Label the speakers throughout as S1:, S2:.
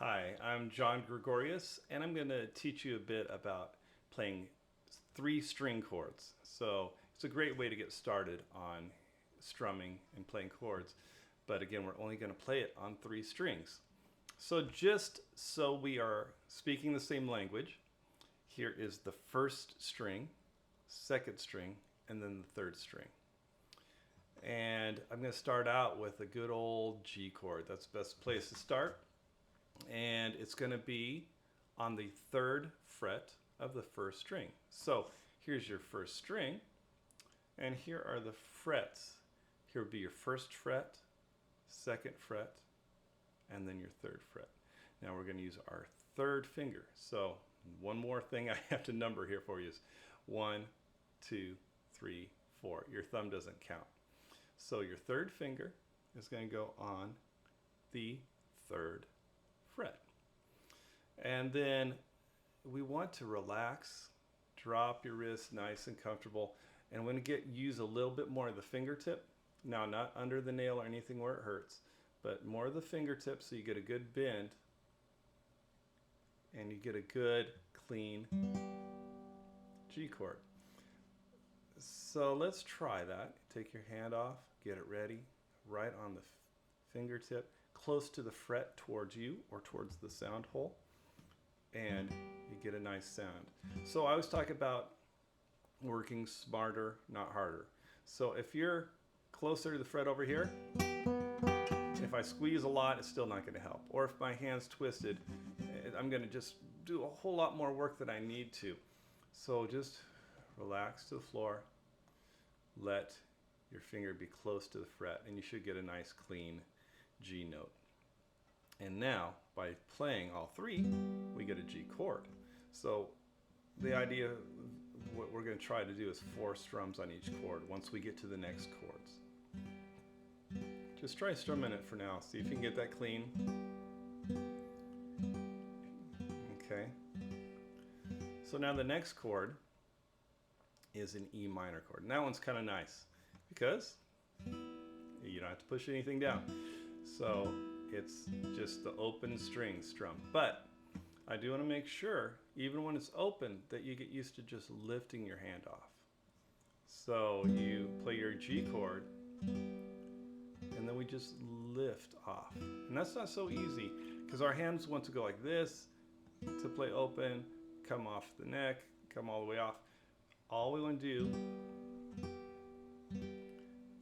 S1: Hi, I'm John Gregorius, and I'm going to teach you a bit about playing three string chords. So it's a great way to get started on strumming and playing chords. But again, we're only going to play it on three strings. So just so we are speaking the same language, here is the first string, second string, and then the third string. And I'm going to start out with a good old G chord. That's the best place to start. And it's going to be on the third fret of the first string. So here's your first string, and here are the frets. Here would be your first fret, second fret, and then your third fret. Now we're going to use our third finger. So one more thing I have to number here for you is 1, 2, 3, 4. Your thumb doesn't count. So your third finger is going to go on the third fret. And then we want to relax, drop your wrist nice and comfortable, and when you use a little bit more of the fingertip, now not under the nail or anything where it hurts, but more of the fingertip so you get a good bend and you get a good clean G chord. So let's try that. Take your hand off, get it ready, right on the fingertip, close to the fret towards you or towards the sound hole, and you get a nice sound. So I always talk about working smarter, not harder. So if you're closer to the fret over here, if I squeeze a lot, it's still not going to help. Or if my hand's twisted, I'm going to just do a whole lot more work than I need to. So just relax to the floor, let your finger be close to the fret, and you should get a nice clean G note. And now, by playing all three, we get a G chord. So the idea of what we're going to try to do is 4 strums on each chord once we get to the next chords. Just try strumming it for now. See if you can get that clean. Okay. So now the next chord is an E minor chord. And that one's kind of nice because you don't have to push anything down. So it's just the open string strum. But I do want to make sure, even when it's open, that you get used to just lifting your hand off. So you play your G chord, and then we just lift off. And that's not so easy, because our hands want to go like this to play open, come off the neck, come all the way off. All we want to do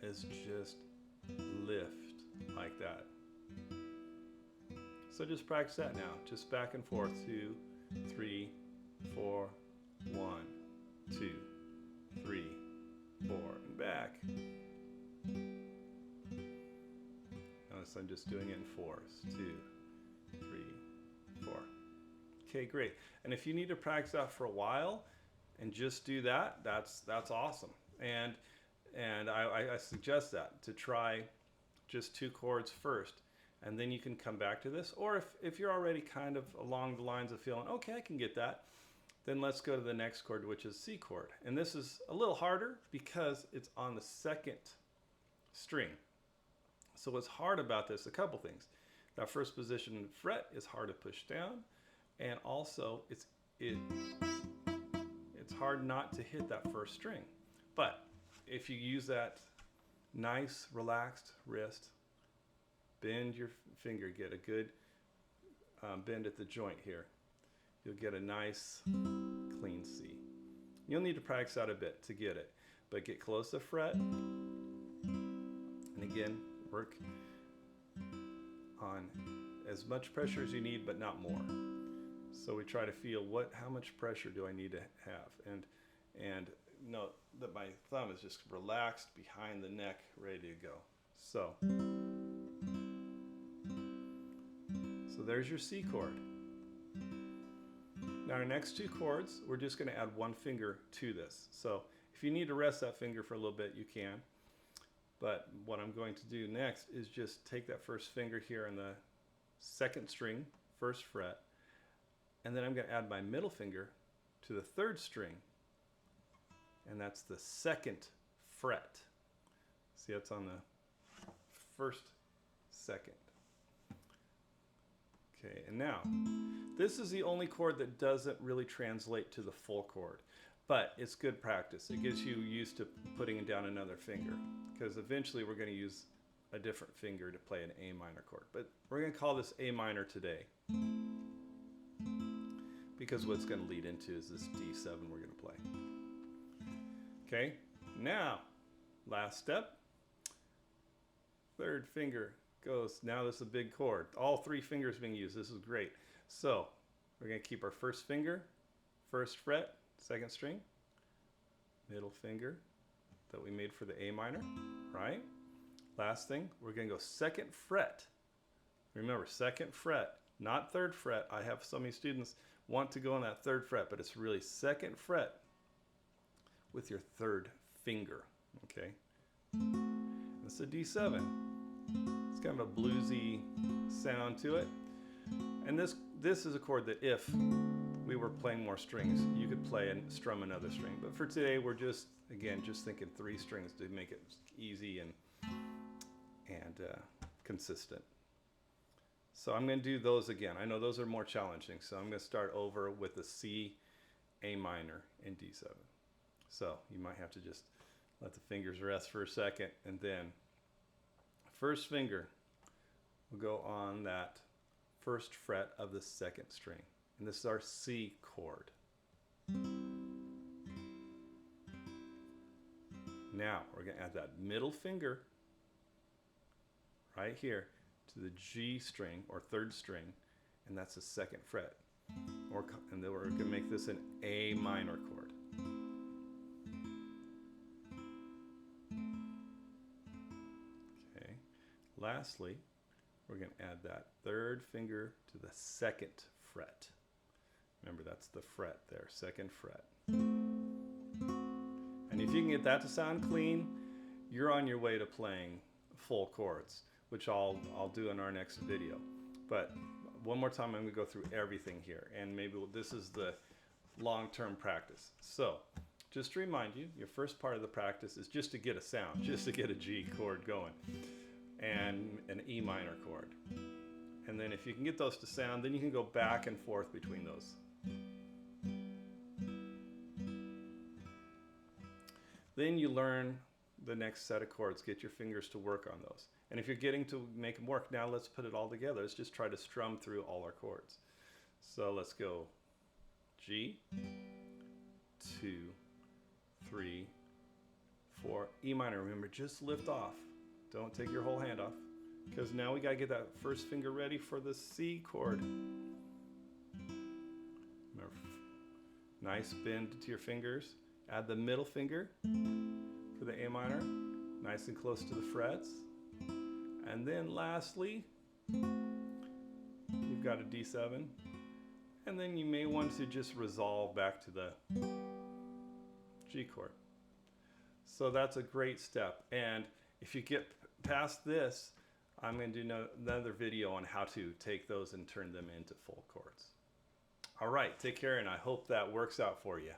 S1: is just lift like that. So just practice that now. Just back and forth. 2, 3, 4, 1, 2, 3, 4, and back. Notice I'm just doing it in 4s. 2, 3, 4. Okay, great. And if you need to practice that for a while and just do that, that's awesome. And I suggest that, to try just 2 chords first, and then you can come back to this. Or if you're already kind of along the lines of feeling, okay, I can get that, then let's go to the next chord, which is C chord. And this is a little harder because it's on the second string. So what's hard about this, a couple things. That first position fret is hard to push down, and also it's hard not to hit that first string. But if you use that nice relaxed wrist, bend your finger, get a good bend at the joint here, you'll get a nice clean C. You'll need to practice out a bit to get it, but get close to the fret, and again, work on as much pressure as you need, but not more. So we try to feel how much pressure do I need to have, and note that my thumb is just relaxed behind the neck, ready to go. So there's your C chord. Now our next 2 chords, we're just going to add 1 finger to this. So if you need to rest that finger for a little bit, you can. But what I'm going to do next is just take that first finger here in the second string, first fret, and then I'm going to add my middle finger to the third string, and that's the second fret. See, that's on the first, second. Okay, and now, this is the only chord that doesn't really translate to the full chord, but it's good practice. It gets you used to putting down another finger, because eventually we're going to use a different finger to play an A minor chord. But we're going to call this A minor today, because what's going to lead into is this D7 we're going to play. Okay, now, last step. Third finger goes, now this is a big chord. All three fingers being used, this is great. So, we're going to keep our first finger, first fret, second string, middle finger that we made for the A minor, right? Last thing, we're going to go second fret. Remember, second fret, not third fret. I have so many students want to go on that third fret, but it's really second fret with your third finger, okay? That's a D7. It's kind of a bluesy sound to it. And this is a chord that if we were playing more strings, you could play and strum another string. But for today, we're just, again, just thinking 3 strings to make it easy and consistent. So I'm going to do those again. I know those are more challenging, so I'm going to start over with the C, A minor, and D7. So you might have to just let the fingers rest for a second, and then first finger will go on that first fret of the second string. And this is our C chord. Now we're going to add that middle finger right here to the G string or third string, and that's the second fret. And then we're going to make this an A minor chord. Okay. Lastly, we're going to add that third finger to the second fret. Remember, that's the fret there, second fret. And if you can get that to sound clean, you're on your way to playing full chords, which I'll do in our next video. But one more time, I'm going to go through everything here, and maybe this is the long-term practice. So, just to remind you, your first part of the practice is just to get a sound, just to get a G chord going, and an E minor chord. And then if you can get those to sound, then you can go back and forth between those. Then you learn the next set of chords, get your fingers to work on those. And if you're getting to make them work, now let's put it all together. Let's just try to strum through all our chords. So let's go G, 2, 3, 4, E minor. Remember, just lift off. Don't take your whole hand off, because now we got to get that first finger ready for the C chord. Remember, nice bend to your fingers. Add the middle finger for the A minor, nice and close to the frets. And then lastly, you've got a D7. And then you may want to just resolve back to the G chord. So that's a great step. And if you get past this, I'm going to do another video on how to take those and turn them into full chords. All right, take care, and I hope that works out for you.